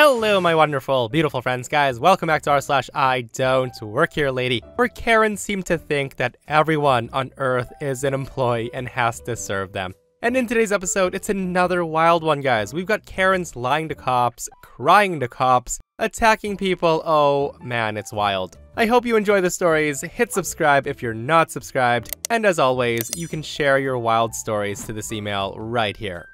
Hello, my wonderful, beautiful friends, guys. Welcome back to r/IDontWorkHereLady, where Karens seem to think that everyone on Earth is an employee and has to serve them. And in today's episode, it's another wild one, guys. We've got Karens lying to cops, crying to cops, attacking people. Oh man, it's wild. I hope you enjoy the stories. Hit subscribe if you're not subscribed. And as always, you can share your wild stories to this email right here.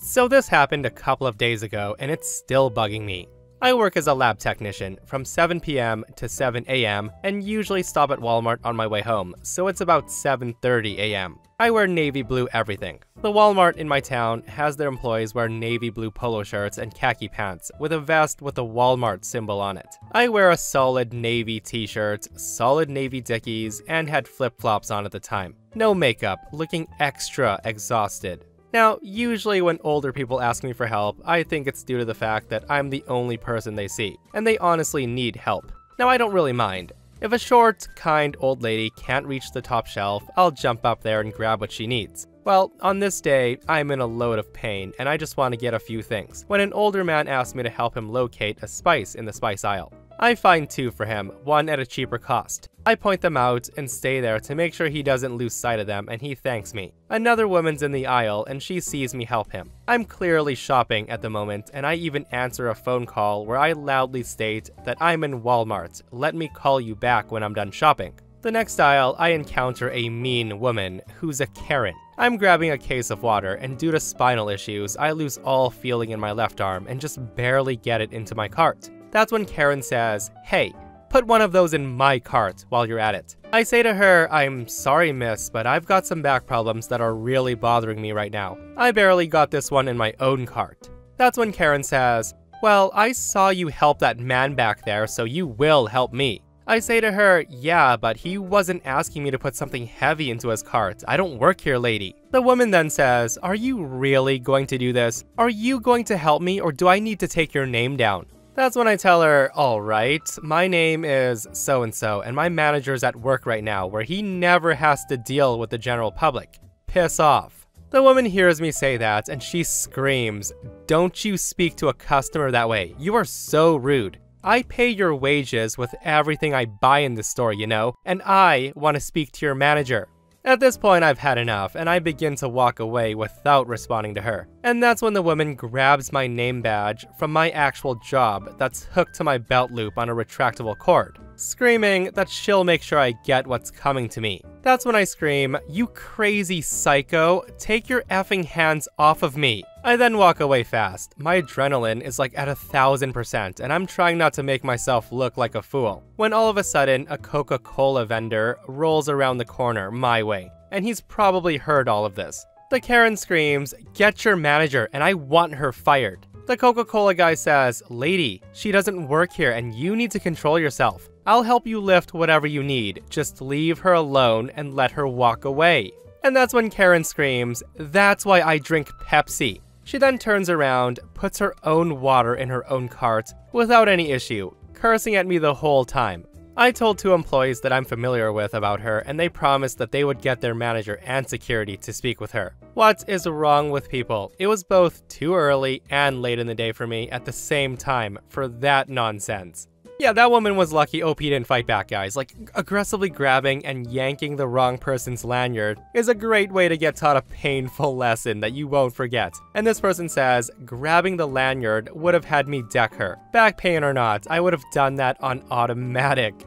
So this happened a couple of days ago, and it's still bugging me. I work as a lab technician from 7 p.m. to 7 a.m. and usually stop at Walmart on my way home, so it's about 7:30 a.m. I wear navy blue everything. The Walmart in my town has their employees wear navy blue polo shirts and khaki pants with a vest with the Walmart symbol on it. I wear a solid navy t-shirt, solid navy dickies, and had flip-flops on at the time. No makeup, looking extra exhausted. Now, usually when older people ask me for help, I think it's due to the fact that I'm the only person they see, and they honestly need help. Now, I don't really mind. If a short, kind old lady can't reach the top shelf, I'll jump up there and grab what she needs. Well, on this day, I'm in a load of pain, and I just want to get a few things, when an older man asked me to help him locate a spice in the spice aisle. I find two for him, one at a cheaper cost. I point them out and stay there to make sure he doesn't lose sight of them, and he thanks me. Another woman's in the aisle and she sees me help him. I'm clearly shopping at the moment, and I even answer a phone call where I loudly state that I'm in Walmart. Let me call you back when I'm done shopping. The next aisle, I encounter a mean woman who's a Karen. I'm grabbing a case of water, and due to spinal issues, I lose all feeling in my left arm and just barely get it into my cart. That's when Karen says, "Hey, put one of those in my cart while you're at it." I say to her, "I'm sorry, miss, but I've got some back problems that are really bothering me right now. I barely got this one in my own cart." That's when Karen says, "Well, I saw you help that man back there, so you will help me." I say to her, "Yeah, but he wasn't asking me to put something heavy into his cart. I don't work here, lady." The woman then says, "Are you really going to do this? Are you going to help me, or do I need to take your name down?" That's when I tell her, "Alright, my name is so-and-so, and my manager's at work right now, where he never has to deal with the general public. Piss off." The woman hears me say that, and she screams, "Don't you speak to a customer that way. You are so rude. I pay your wages with everything I buy in this store, you know, and I want to speak to your manager." At this point, I've had enough, and I begin to walk away without responding to her. And that's when the woman grabs my name badge from my actual job that's hooked to my belt loop on a retractable cord, screaming that she'll make sure I get what's coming to me. That's when I scream, "You crazy psycho, take your effing hands off of me." I then walk away fast. My adrenaline is like at 1000%, and I'm trying not to make myself look like a fool, when all of a sudden a Coca-Cola vendor rolls around the corner my way, and he's probably heard all of this. The Karen screams, "Get your manager, and I want her fired." The Coca-Cola guy says, "Lady, she doesn't work here and you need to control yourself. I'll help you lift whatever you need. Just leave her alone and let her walk away." And that's when Karen screams, "That's why I drink Pepsi." She then turns around, puts her own water in her own cart without any issue, cursing at me the whole time. I told two employees that I'm familiar with about her, and they promised that they would get their manager and security to speak with her. What is wrong with people? It was both too early and late in the day for me at the same time for that nonsense. Yeah, that woman was lucky OP didn't fight back, guys. Like, aggressively grabbing and yanking the wrong person's lanyard is a great way to get taught a painful lesson that you won't forget. And this person says, grabbing the lanyard would have had me deck her. Back pain or not, I would have done that on automatic.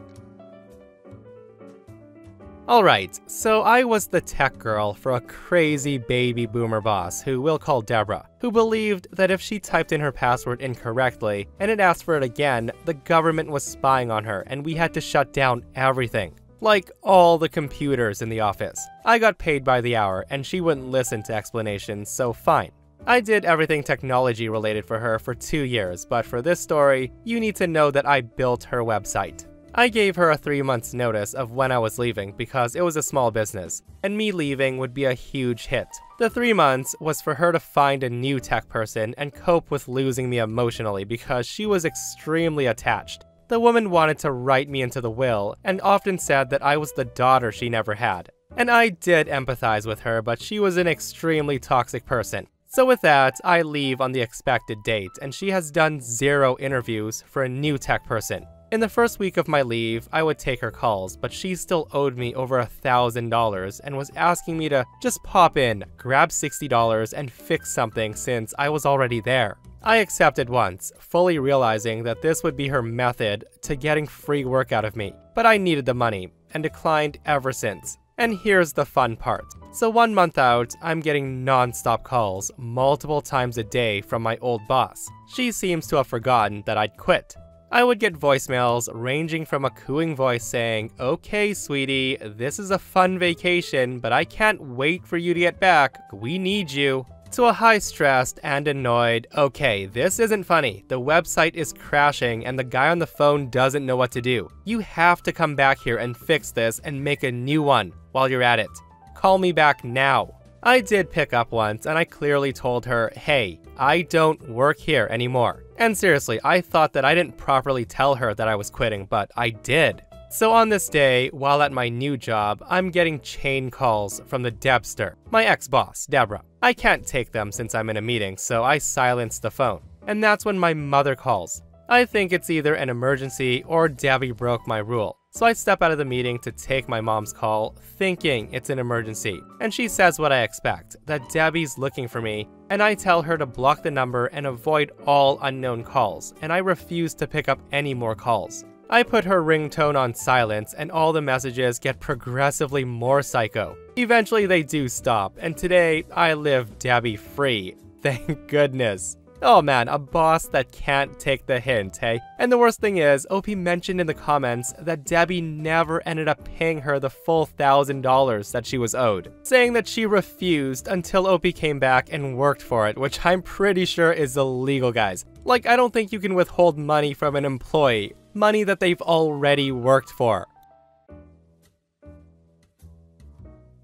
Alright, so I was the tech girl for a crazy baby boomer boss who we'll call Deborah, who believed that if she typed in her password incorrectly and it asked for it again, the government was spying on her and we had to shut down everything. Like all the computers in the office. I got paid by the hour and she wouldn't listen to explanations, so fine. I did everything technology related for her for 2 years, but for this story, you need to know that I built her website. I gave her a 3 months notice of when I was leaving because it was a small business, and me leaving would be a huge hit. The 3 months was for her to find a new tech person and cope with losing me emotionally because she was extremely attached. The woman wanted to write me into the will and often said that I was the daughter she never had. And I did empathize with her, but she was an extremely toxic person. So with that, I leave on the expected date, and she has done 0 interviews for a new tech person. In the first week of my leave, I would take her calls, but she still owed me over $1,000 and was asking me to just pop in, grab $60 and fix something since I was already there. I accepted once, fully realizing that this would be her method to getting free work out of me, but I needed the money and declined ever since. And here's the fun part. So 1 month out, I'm getting non-stop calls multiple times a day from my old boss. She seems to have forgotten that I'd quit. I would get voicemails ranging from a cooing voice saying, "Okay, sweetie, this is a fun vacation, but I can't wait for you to get back. We need you." To a high-stressed and annoyed, "Okay, this isn't funny. The website is crashing and the guy on the phone doesn't know what to do. You have to come back here and fix this and make a new one while you're at it. Call me back now." I did pick up once and I clearly told her, "Hey, I don't work here anymore." And seriously, I thought that I didn't properly tell her that I was quitting, but I did. So on this day, while at my new job, I'm getting chain calls from the Debster, my ex-boss, Deborah. I can't take them since I'm in a meeting, so I silence the phone. And that's when my mother calls. I think it's either an emergency or Debbie broke my rule. So I step out of the meeting to take my mom's call, thinking it's an emergency. And she says what I expect, that Debbie's looking for me, and I tell her to block the number and avoid all unknown calls, and I refuse to pick up any more calls. I put her ringtone on silence, and all the messages get progressively more psycho. Eventually they do stop, and today I live Debbie free. Thank goodness. Oh man, a boss that can't take the hint, hey? And the worst thing is, OP mentioned in the comments that Debbie never ended up paying her the full $1,000 that she was owed, saying that she refused until OP came back and worked for it, which I'm pretty sure is illegal, guys. Like, I don't think you can withhold money from an employee, money that they've already worked for.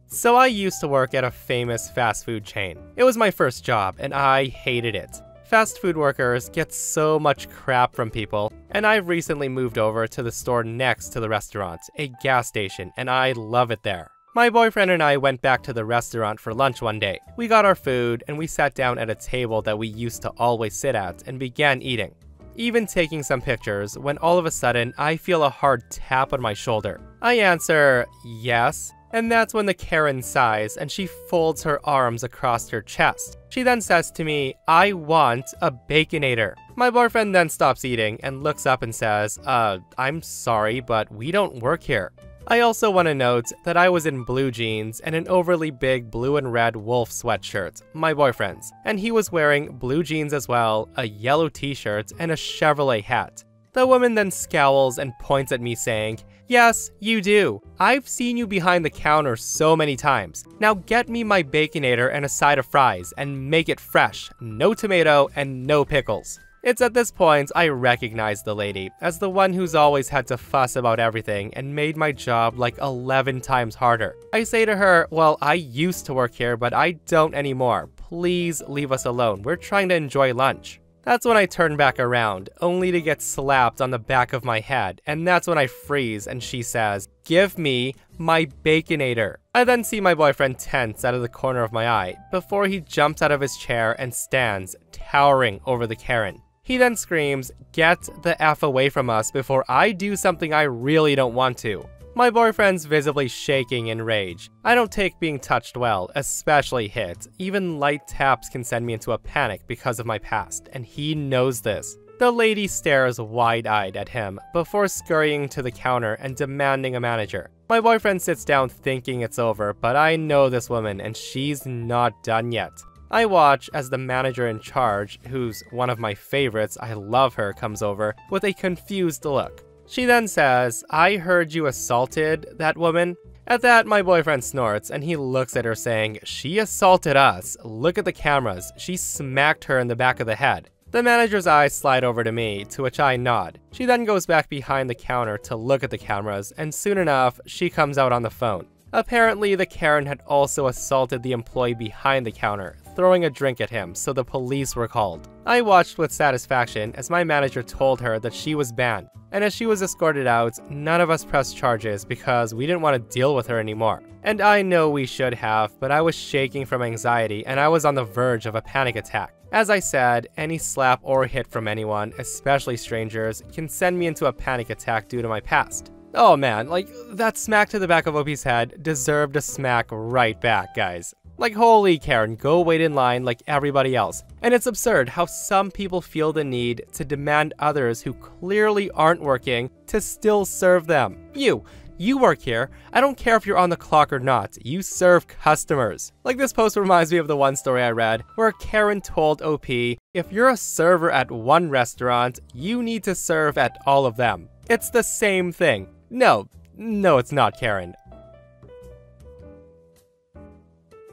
So I used to work at a famous fast food chain. It was my first job, and I hated it. Fast food workers get so much crap from people, and I've recently moved over to the store next to the restaurant, a gas station, and I love it there. My boyfriend and I went back to the restaurant for lunch one day. We got our food, and we sat down at a table that we used to always sit at and began eating. Even taking some pictures, when all of a sudden I feel a hard tap on my shoulder. I answer, "Yes." And that's when the Karen sighs and she folds her arms across her chest. She then says to me, "I want a Baconator." My boyfriend then stops eating and looks up and says, "I'm sorry, but we don't work here." I also want to note that I was in blue jeans and an overly big blue and red wolf sweatshirt, my boyfriend's, and he was wearing blue jeans as well, a yellow t-shirt, and a Chevrolet hat. The woman then scowls and points at me saying, "Yes, you do. I've seen you behind the counter so many times. Now get me my Baconator and a side of fries and make it fresh, no tomato and no pickles." It's at this point I recognize the lady as the one who's always had to fuss about everything and made my job like 11 times harder. I say to her, "Well, I used to work here, but I don't anymore. Please leave us alone. We're trying to enjoy lunch." That's when I turn back around, only to get slapped on the back of my head, and that's when I freeze and she says, "Give me my Baconator." I then see my boyfriend tense out of the corner of my eye, before he jumps out of his chair and stands, towering over the Karen. He then screams, "Get the F away from us before I do something I really don't want to." My boyfriend's visibly shaking in rage. I don't take being touched well, especially hit. Even light taps can send me into a panic because of my past, and he knows this. The lady stares wide-eyed at him before scurrying to the counter and demanding a manager. My boyfriend sits down thinking it's over, but I know this woman and she's not done yet. I watch as the manager in charge, who's one of my favorites, I love her, comes over with a confused look. She then says, "I heard you assaulted that woman." At that, my boyfriend snorts and he looks at her saying, "She assaulted us. Look at the cameras. She smacked her in the back of the head." The manager's eyes slide over to me, to which I nod. She then goes back behind the counter to look at the cameras, and soon enough, she comes out on the phone. Apparently, the Karen had also assaulted the employee behind the counter, throwing a drink at him, so the police were called. I watched with satisfaction as my manager told her that she was banned, and as she was escorted out, none of us pressed charges because we didn't want to deal with her anymore. And I know we should have, but I was shaking from anxiety and I was on the verge of a panic attack. As I said, any slap or hit from anyone, especially strangers, can send me into a panic attack due to my past. Oh man, like, that smack to the back of OP's head deserved a smack right back, guys. Like, holy Karen, go wait in line like everybody else. And it's absurd how some people feel the need to demand others who clearly aren't working to still serve them. You work here. I don't care if you're on the clock or not. You serve customers. Like, this post reminds me of the one story I read where Karen told OP, if you're a server at one restaurant, you need to serve at all of them. It's the same thing. No, it's not, Karen.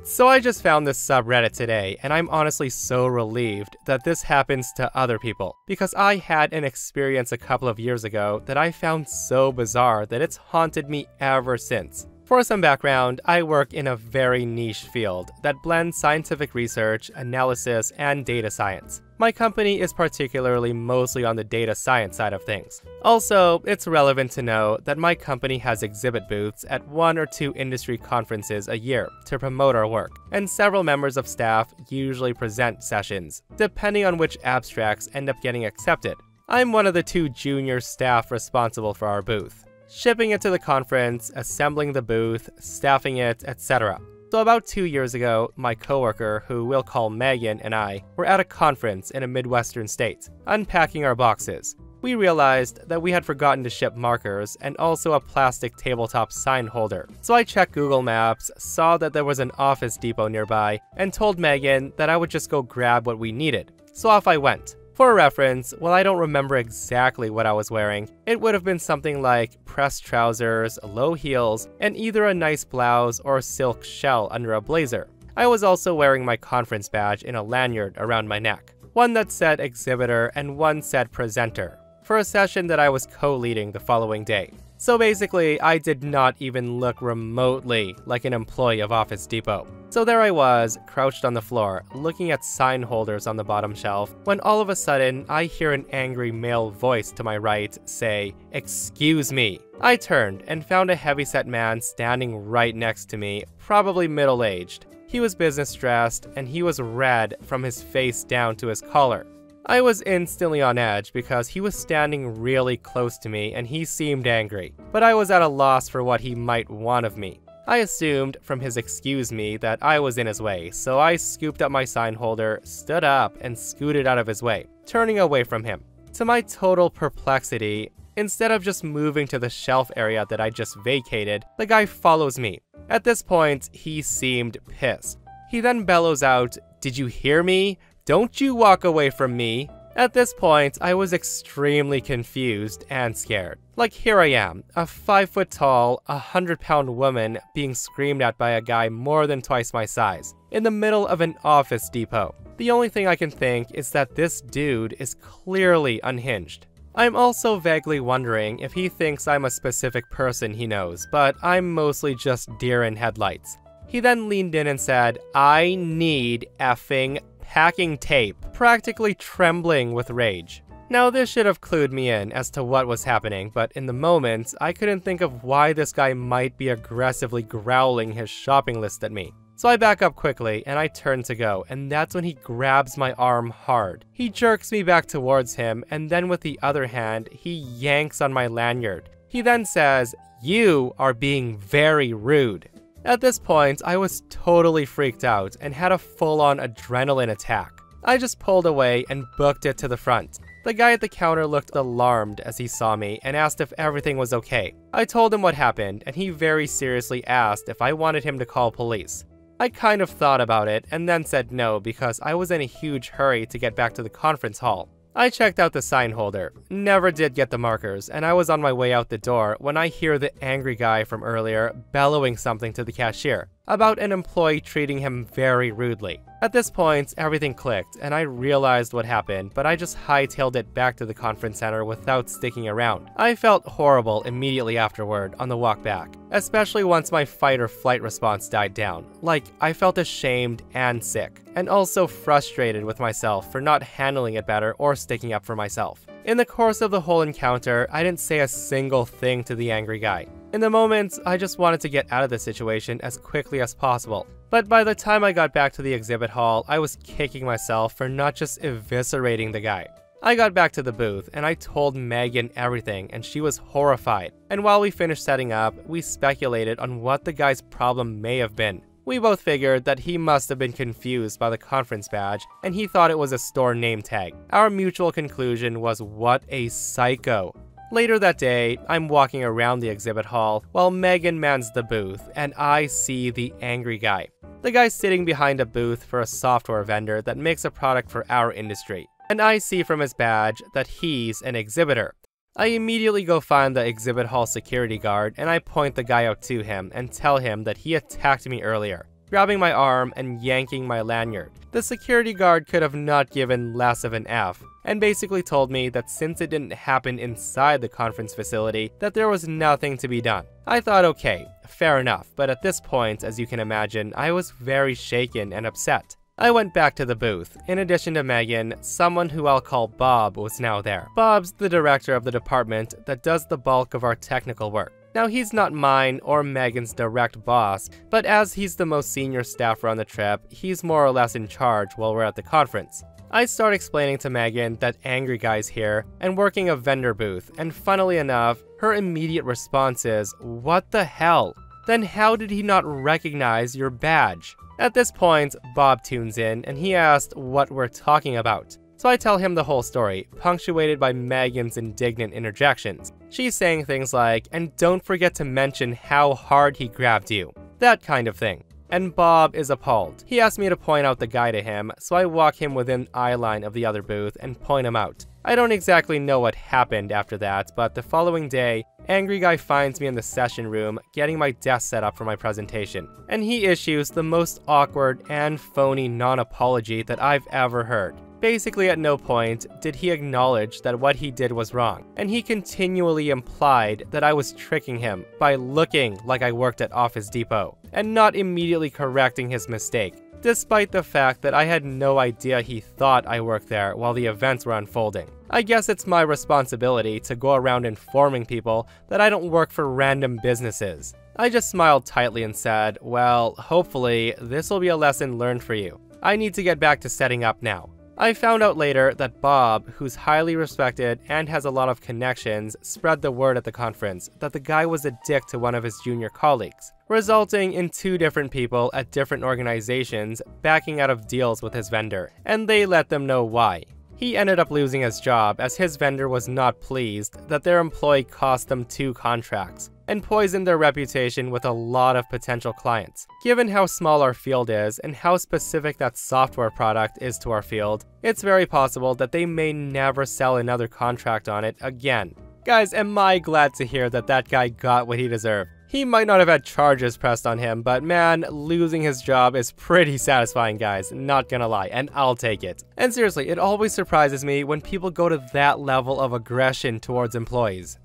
So I just found this subreddit today, and I'm honestly so relieved that this happens to other people, because I had an experience a couple of years ago that I found so bizarre that it's haunted me ever since. For some background, I work in a very niche field that blends scientific research, analysis, and data science. My company is particularly mostly on the data science side of things. Also, it's relevant to know that my company has exhibit booths at 1 or 2 industry conferences a year to promote our work, and several members of staff usually present sessions, depending on which abstracts end up getting accepted. I'm one of the 2 junior staff responsible for our booth, shipping it to the conference, assembling the booth, staffing it, etc. So about 2 years ago, my coworker, who we'll call Megan, and I were at a conference in a Midwestern state, unpacking our boxes. We realized that we had forgotten to ship markers and also a plastic tabletop sign holder. So I checked Google Maps, saw that there was an Office Depot nearby, and told Megan that I would just go grab what we needed. So off I went. For reference, while I don't remember exactly what I was wearing, it would have been something like pressed trousers, low heels, and either a nice blouse or silk shell under a blazer. I was also wearing my conference badge in a lanyard around my neck, one that said exhibitor and one said presenter, for a session that I was co-leading the following day. So basically, I did not even look remotely like an employee of Office Depot. So there I was, crouched on the floor, looking at sign holders on the bottom shelf, when all of a sudden, I hear an angry male voice to my right say, "Excuse me." I turned and found a heavyset man standing right next to me, probably middle-aged. He was business dressed, and he was red from his face down to his collar. I was instantly on edge because he was standing really close to me and he seemed angry, but I was at a loss for what he might want of me. I assumed from his "excuse me" that I was in his way, so I scooped up my sign holder, stood up, and scooted out of his way, turning away from him. To my total perplexity, instead of just moving to the shelf area that I just vacated, the guy follows me. At this point, he seemed pissed. He then bellows out, "Did you hear me? Don't you walk away from me." At this point, I was extremely confused and scared. Like, here I am, a 5 foot tall, 100-pound woman being screamed at by a guy more than twice my size, in the middle of an Office Depot. The only thing I can think is that this dude is clearly unhinged. I'm also vaguely wondering if he thinks I'm a specific person he knows, but I'm mostly just deer in headlights. He then leaned in and said, "I need effing packing tape," practically trembling with rage. Now, this should have clued me in as to what was happening, but in the moment, I couldn't think of why this guy might be aggressively growling his shopping list at me. So I back up quickly and I turn to go, and that's when he grabs my arm hard. He jerks me back towards him, and then with the other hand, he yanks on my lanyard. He then says, "You are being very rude." At this point, I was totally freaked out and had a full-on adrenaline attack. I just pulled away and booked it to the front. The guy at the counter looked alarmed as he saw me and asked if everything was okay. I told him what happened, and he very seriously asked if I wanted him to call police. I kind of thought about it and then said no because I was in a huge hurry to get back to the conference hall. I checked out the sign holder, never did get the markers, and I was on my way out the door when I hear the angry guy from earlier bellowing something to the cashier about an employee treating him very rudely. At this point, everything clicked, and I realized what happened, but I just hightailed it back to the conference center without sticking around. I felt horrible immediately afterward on the walk back, especially once my fight or flight response died down. Like, I felt ashamed and sick, and also frustrated with myself for not handling it better or sticking up for myself. In the course of the whole encounter, I didn't say a single thing to the angry guy. In the moment, I just wanted to get out of the situation as quickly as possible. But by the time I got back to the exhibit hall, I was kicking myself for not just eviscerating the guy. I got back to the booth and I told Megan everything, and she was horrified. And while we finished setting up, we speculated on what the guy's problem may have been. We both figured that he must have been confused by the conference badge and he thought it was a store name tag. Our mutual conclusion was, what a psycho. Later that day, I'm walking around the exhibit hall while Megan mans the booth, and I see the angry guy. The guy's sitting behind a booth for a software vendor that makes a product for our industry, and I see from his badge that he's an exhibitor. I immediately go find the exhibit hall security guard and I point the guy out to him and tell him that he attacked me earlier, grabbing my arm and yanking my lanyard. The security guard could have not given less of an F, and basically told me that since it didn't happen inside the conference facility, that there was nothing to be done. I thought, okay, fair enough, but at this point, as you can imagine, I was very shaken and upset. I went back to the booth. In addition to Megan, someone who I'll call Bob was now there. Bob's the director of the department that does the bulk of our technical work. Now, he's not mine or Megan's direct boss, but as he's the most senior staffer on the trip, he's more or less in charge while we're at the conference. I start explaining to Megan that angry guy's here and working a vendor booth, and funnily enough, her immediate response is, "What the hell? Then how did he not recognize your badge?" At this point, Bob tunes in and he asked what we're talking about. So I tell him the whole story, punctuated by Megan's indignant interjections. She's saying things like, "And don't forget to mention how hard he grabbed you." That kind of thing. And Bob is appalled. He asked me to point out the guy to him, so I walk him within eye line of the other booth and point him out. I don't exactly know what happened after that, but the following day, angry guy finds me in the session room getting my desk set up for my presentation, and he issues the most awkward and phony non-apology that I've ever heard. Basically, at no point did he acknowledge that what he did was wrong, and he continually implied that I was tricking him by looking like I worked at Office Depot, and not immediately correcting his mistake, despite the fact that I had no idea he thought I worked there while the events were unfolding. I guess it's my responsibility to go around informing people that I don't work for random businesses. I just smiled tightly and said, "Well, hopefully, this will be a lesson learned for you. I need to get back to setting up now." I found out later that Bob, who's highly respected and has a lot of connections, spread the word at the conference that the guy was a dick to one of his junior colleagues, resulting in 2 different people at different organizations backing out of deals with his vendor, and they let them know why. He ended up losing his job as his vendor was not pleased that their employee cost them 2 contracts, and poisoned their reputation with a lot of potential clients. Given how small our field is and how specific that software product is to our field, it's very possible that they may never sell another contract on it again. Guys, am I glad to hear that that guy got what he deserved. He might not have had charges pressed on him, but man, losing his job is pretty satisfying, guys, not gonna lie, and I'll take it. And seriously, it always surprises me when people go to that level of aggression towards employees.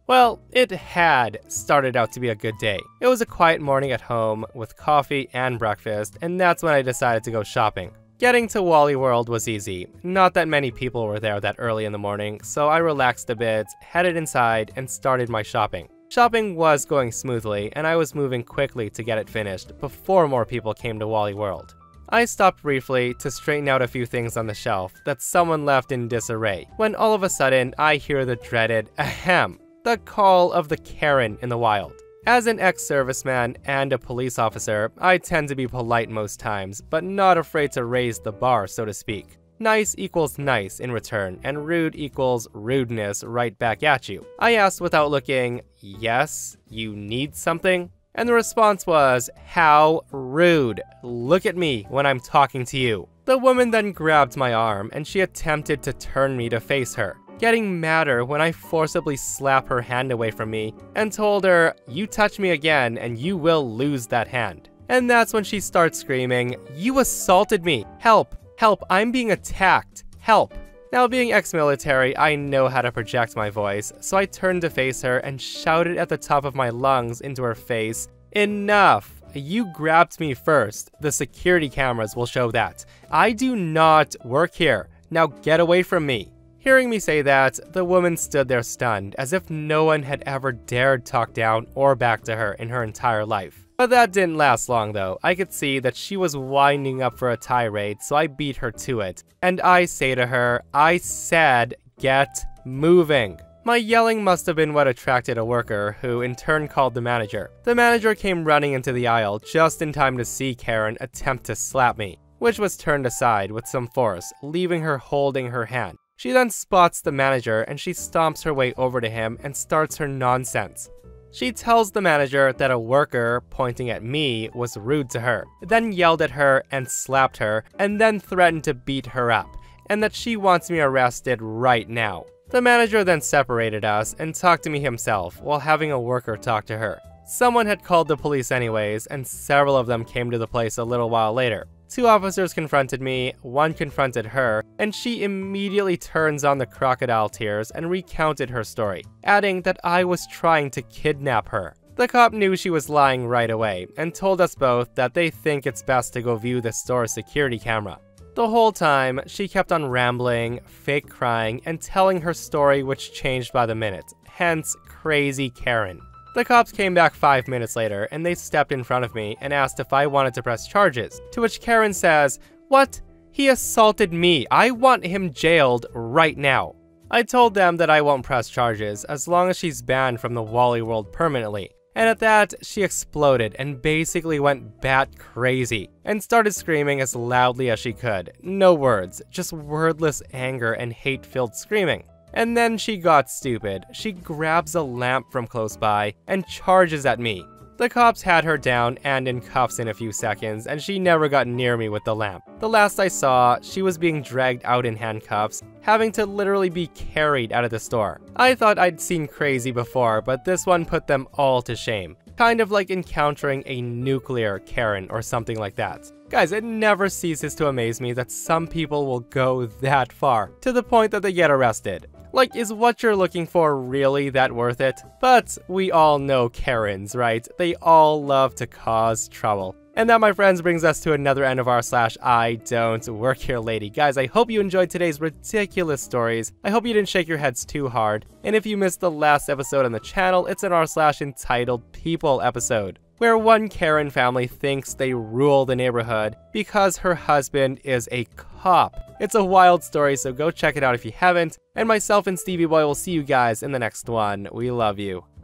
Well, it had started out to be a good day. It was a quiet morning at home with coffee and breakfast, and that's when I decided to go shopping. Getting to Wally World was easy. Not that many people were there that early in the morning, so I relaxed a bit, headed inside, and started my shopping. Shopping was going smoothly, and I was moving quickly to get it finished before more people came to Wally World. I stopped briefly to straighten out a few things on the shelf that someone left in disarray, when all of a sudden I hear the dreaded ahem, the call of the Karen in the wild. As an ex-serviceman and a police officer, I tend to be polite most times, but not afraid to raise the bar, so to speak. Nice equals nice in return, and rude equals rudeness right back at you. I asked without looking, "Yes, you need something?" And the response was, "How rude. Look at me when I'm talking to you." The woman then grabbed my arm, and she attempted to turn me to face her, getting madder when I forcibly slapped her hand away from me and told her, "You touch me again and you will lose that hand." And that's when she starts screaming, "You assaulted me! Help! Help! I'm being attacked! Help!" Now, being ex-military, I know how to project my voice, so I turned to face her and shouted at the top of my lungs into her face, "Enough! You grabbed me first. The security cameras will show that. I do not work here. Now get away from me." Hearing me say that, the woman stood there stunned, as if no one had ever dared talk down or back to her in her entire life. But that didn't last long though. I could see that she was winding up for a tirade, so I beat her to it. And I say to her, "I said, get moving." My yelling must have been what attracted a worker, who in turn called the manager. The manager came running into the aisle just in time to see Karen attempt to slap me, which was turned aside with some force, leaving her holding her hand. She then spots the manager and she stomps her way over to him and starts her nonsense. She tells the manager that a worker, pointing at me, was rude to her, then yelled at her and slapped her, and then threatened to beat her up, and that she wants me arrested right now. The manager then separated us and talked to me himself while having a worker talk to her. Someone had called the police anyways, and several of them came to the place a little while later. 2 officers confronted me, 1 confronted her, and she immediately turns on the crocodile tears and recounted her story, adding that I was trying to kidnap her. The cop knew she was lying right away, and told us both that they think it's best to go view the store's security camera. The whole time, she kept on rambling, fake crying, and telling her story which changed by the minute, hence Crazy Karen. The cops came back 5 minutes later, and they stepped in front of me and asked if I wanted to press charges, to which Karen says, "What? He assaulted me. I want him jailed right now." I told them that I won't press charges as long as she's banned from the Wally world permanently. And at that, she exploded and basically went bat crazy and started screaming as loudly as she could. No words, just wordless anger and hate-filled screaming. And then she got stupid. She grabs a lamp from close by and charges at me. The cops had her down and in cuffs in a few seconds, and she never got near me with the lamp. The last I saw, she was being dragged out in handcuffs, having to literally be carried out of the store. I thought I'd seen crazy before, but this one put them all to shame. Kind of like encountering a nuclear Karen or something like that. Guys, it never ceases to amaze me that some people will go that far, to the point that they get arrested. Like, is what you're looking for really that worth it? But we all know Karens, right? They all love to cause trouble. And that, my friends, brings us to another end of our /IDontWorkHereLady. Guys, I hope you enjoyed today's ridiculous stories. I hope you didn't shake your heads too hard. And if you missed the last episode on the channel, it's an r/entitled People episode, where one Karen family thinks they rule the neighborhood because her husband is a cop. It's a wild story, so go check it out if you haven't. And myself and Stevie Boy will see you guys in the next one. We love you.